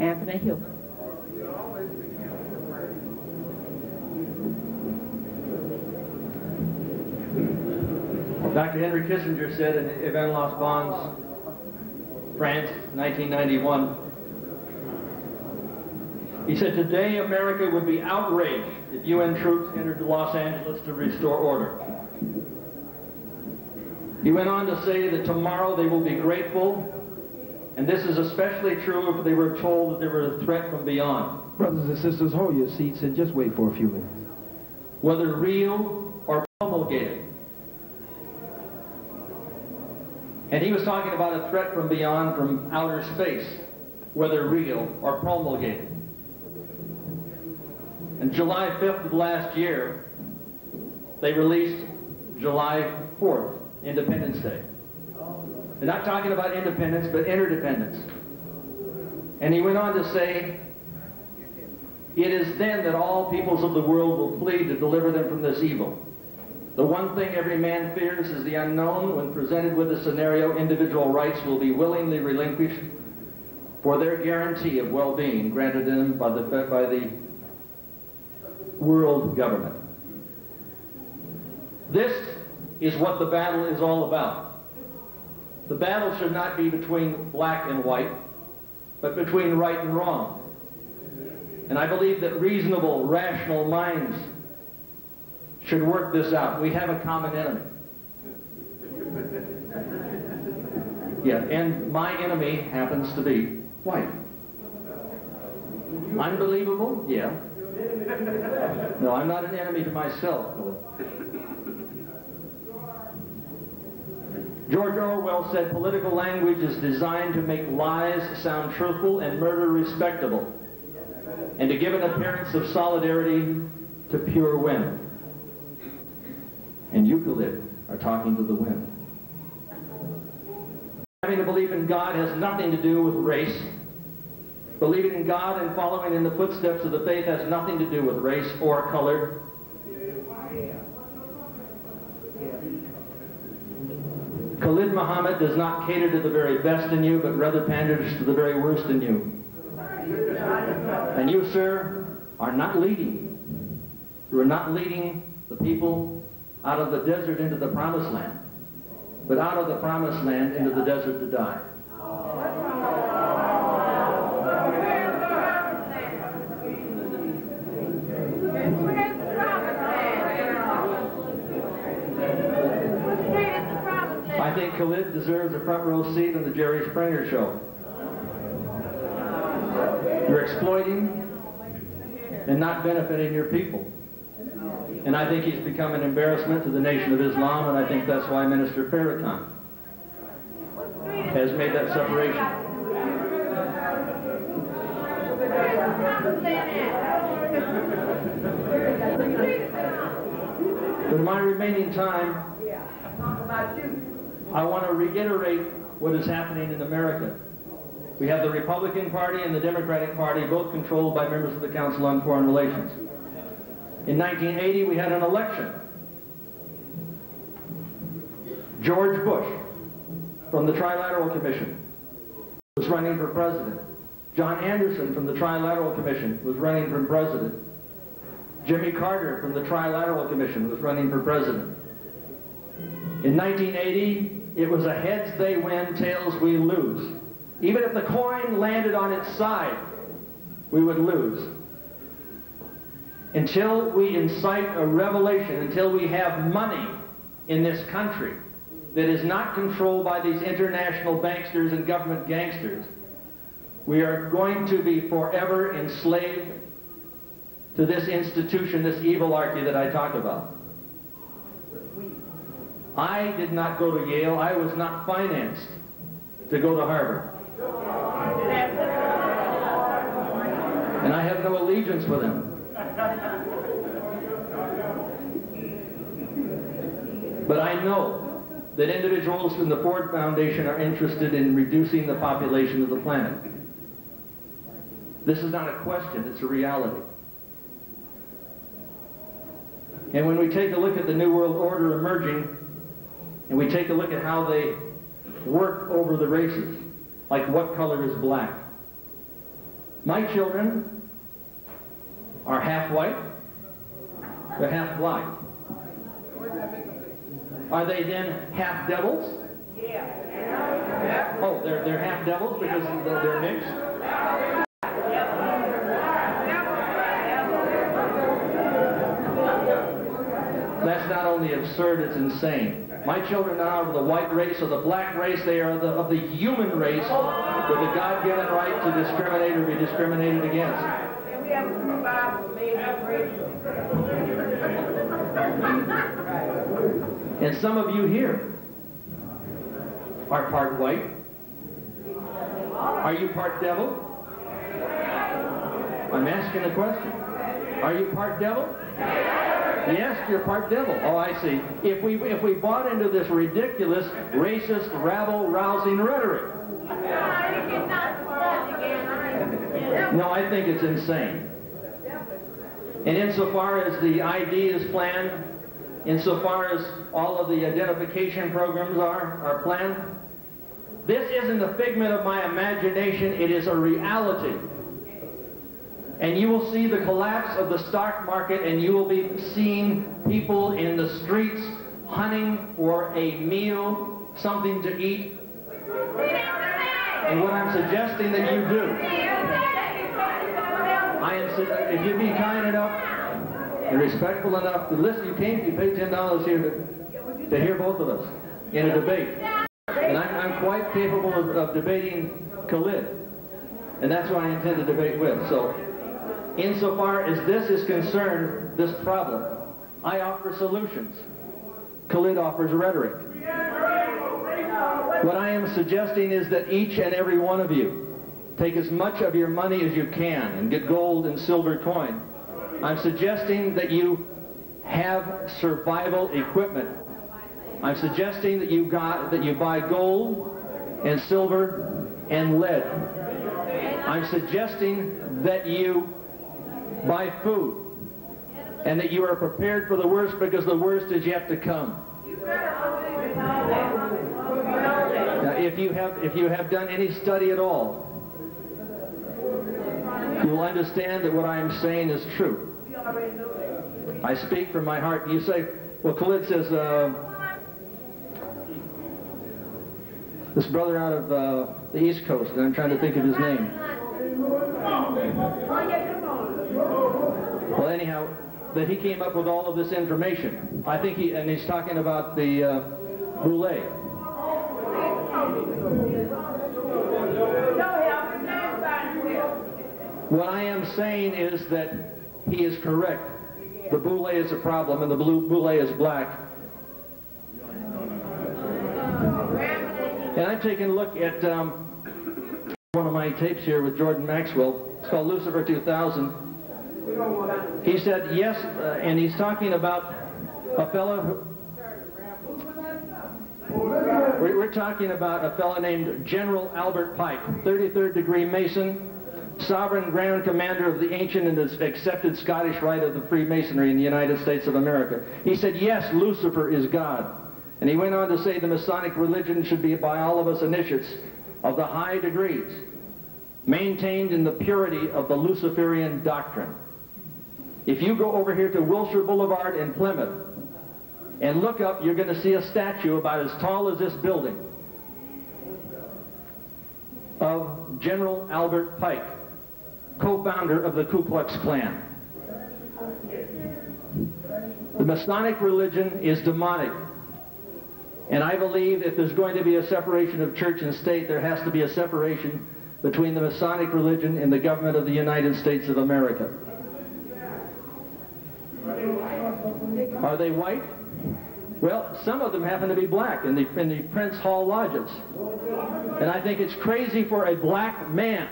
Anthony Hilton. Dr. Henry Kissinger said in Event Los Bons, France, 1991, he said, "Today America would be outraged if UN troops entered Los Angeles to restore order." He went on to say that tomorrow they will be grateful, and this is especially true if they were told that there was a threat from beyond. Brothers and sisters, hold your seats and just wait for a few minutes. Whether real or promulgated. And he was talking about a threat from beyond, from outer space, whether real or promulgated. And July 5th of last year, they released July 4th, Independence Day. They're not talking about independence, but interdependence. And he went on to say, "It is then that all peoples of the world will plead to deliver them from this evil. The one thing every man fears is the unknown. When presented with a scenario, individual rights will be willingly relinquished for their guarantee of well-being granted them by the world government." This is what the battle is all about. The battle should not be between black and white, but between right and wrong. And I believe that reasonable, rational minds should work this out. We have a common enemy. Yeah, and my enemy happens to be white. Unbelievable? Yeah. No, I'm not an enemy to myself. George Orwell said, "Political language is designed to make lies sound truthful and murder respectable, and to give an appearance of solidarity to pure wind." And Euclid are talking to the wind. Having a belief in God has nothing to do with race. Believing in God and following in the footsteps of the faith has nothing to do with race or color. Khalid Muhammad does not cater to the very best in you, but rather panders to the very worst in you. And you, sir, are not leading. You are not leading the people out of the desert into the promised land, but out of the promised land into the desert to die. I think Khalid deserves a front row seat on the Jerry Springer show. You're exploiting and not benefiting your people. And I think he's become an embarrassment to the Nation of Islam, and I think that's why Minister Farrakhan has made that separation. In my remaining time, I want to reiterate what is happening in America. We have the Republican Party and the Democratic Party, both controlled by members of the Council on Foreign Relations. In 1980, we had an election. George Bush, from the Trilateral Commission, was running for president. John Anderson, from the Trilateral Commission, was running for president. Jimmy Carter, from the Trilateral Commission, was running for president. In 1980, it was a heads they win, tails we lose. Even if the coin landed on its side, we would lose. Until we incite a revelation, until we have money in this country that is not controlled by these international banksters and government gangsters, we are going to be forever enslaved to this institution, this evilarchy that I talk about. I did not go to Yale. I was not financed to go to Harvard. And I have no allegiance with them. But I know that individuals in the Ford Foundation are interested in reducing the population of the planet. This is not a question, it's a reality. And when we take a look at the New World Order emerging, and we take a look at how they work over the races, like what color is black? My children are half white, they're half black. Are they then half devils? Yeah. Oh, they're half devils because they're mixed? That's not only absurd, it's insane. My children are of the white race or the black race. They are of the human race with a God-given right to discriminate or be discriminated against. And some of you here are part white. Are you part devil? I'm asking a question. Are you part devil? Yes, you're part devil. Oh, I see. If we bought into this ridiculous, racist, rabble-rousing rhetoric. No, I think it's insane. And insofar as the ID is planned, insofar as all of the identification programs are planned, this isn't a figment of my imagination, it is a reality. And you will see the collapse of the stock market, and you will be seeing people in the streets hunting for a meal, something to eat. And what I'm suggesting that you do, if you'd be kind enough and respectful enough to listen, you paid $10 here to hear both of us in a debate. And I'm quite capable of debating Khalid. And that's who I intend to debate with. So, insofar as this is concerned, this problem, I offer solutions. Khalid offers rhetoric. What I am suggesting is that each and every one of you take as much of your money as you can and get gold and silver coin. I'm suggesting that you have survival equipment. I'm suggesting that you buy gold and silver and lead. I'm suggesting that you buy food and that you are prepared for the worst, because the worst is yet to come. Now, if you have done any study at all, you will understand that what I am saying is true. I speak from my heart. You say, well, Khalid says, this brother out of the East Coast, and I'm trying to think of his name. Well, anyhow, that he came up with all of this information. I think he's talking about the Boule. What I am saying is that he is correct. The Boule is a problem, and the Boule is black. And I've taken a look at one of my tapes here with Jordan Maxwell. It's called Lucifer 2000. He said, yes, and he's talking about a fellow who... We're talking about a fellow named General Albert Pike, 33rd degree Mason, Sovereign Grand Commander of the ancient and accepted Scottish Rite of the Freemasonry in the United States of America. He said, yes, Lucifer is God. And he went on to say the Masonic religion should be by all of us initiates of the high degrees, maintained in the purity of the Luciferian doctrine. If you go over here to Wilshire Boulevard in Plymouth and look up, you're going to see a statue about as tall as this building of General Albert Pike, co-founder of the Ku Klux Klan. The Masonic religion is demonic. And I believe if there's going to be a separation of church and state, there has to be a separation between the Masonic religion and the government of the United States of America. Are they white? Well, some of them happen to be black in the Prince Hall lodges. And I think it's crazy for a black man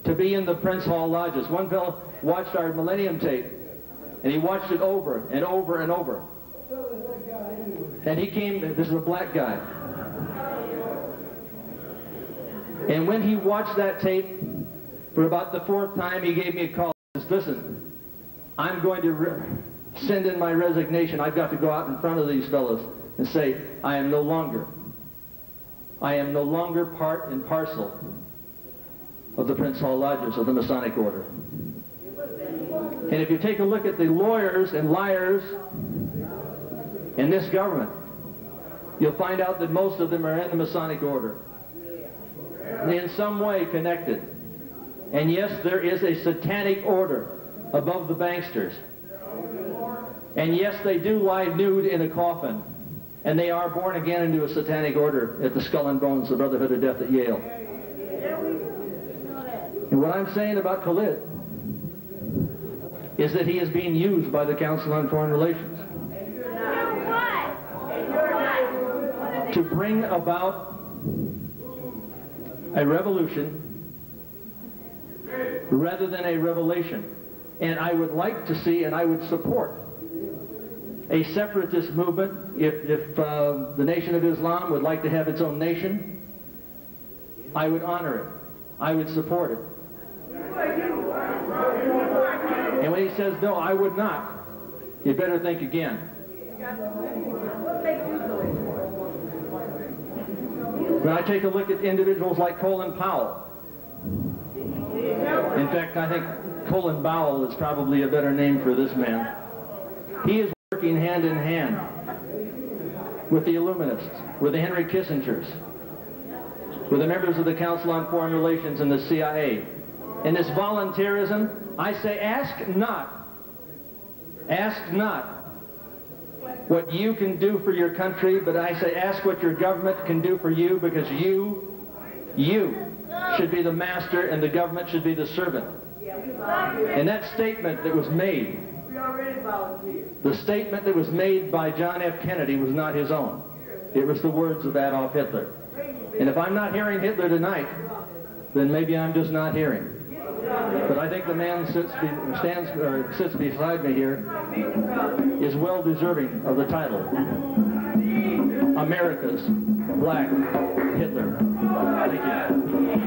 to be in the Prince Hall lodges. One fellow watched our Millennium tape, and he watched it over and over and over. And he came, this is a black guy. And when he watched that tape, for about the 4th time, he gave me a call. He says, listen, I'm going to send in my resignation. I've got to go out in front of these fellows and say, I am no longer part and parcel of the Prince Hall Lodges of the Masonic Order. And if you take a look at the lawyers and liars in this government, you'll find out that most of them are in the Masonic Order, in some way connected. And yes, there is a satanic order above the banksters. And yes, they do lie nude in a coffin. And they are born again into a satanic order at the Skull and Bones, the Brotherhood of Death at Yale. And what I'm saying about Khalid is that he is being used by the Council on Foreign Relations to bring about a revolution rather than a revelation. And I would like to see, and I would support, a separatist movement. If the Nation of Islam would like to have its own nation, I would honor it. I would support it. And when he says, no, I would not, you better think again. When I take a look at individuals like Colin Powell, in fact, I think Colin Powell is probably a better name for this man. He is working hand in hand with the Illuminists, with the Henry Kissingers, with the members of the Council on Foreign Relations and the CIA. In this volunteerism, I say ask not what you can do for your country, but I say ask what your government can do for you, because you should be the master and the government should be the servant. And that statement that was made, the statement that was made by John F. Kennedy was not his own. It was the words of Adolf Hitler. And if I'm not hearing Hitler tonight, then maybe I'm just not hearing. But I think the man sits beside me here is well deserving of the title, America's Black Hitler. Thank you.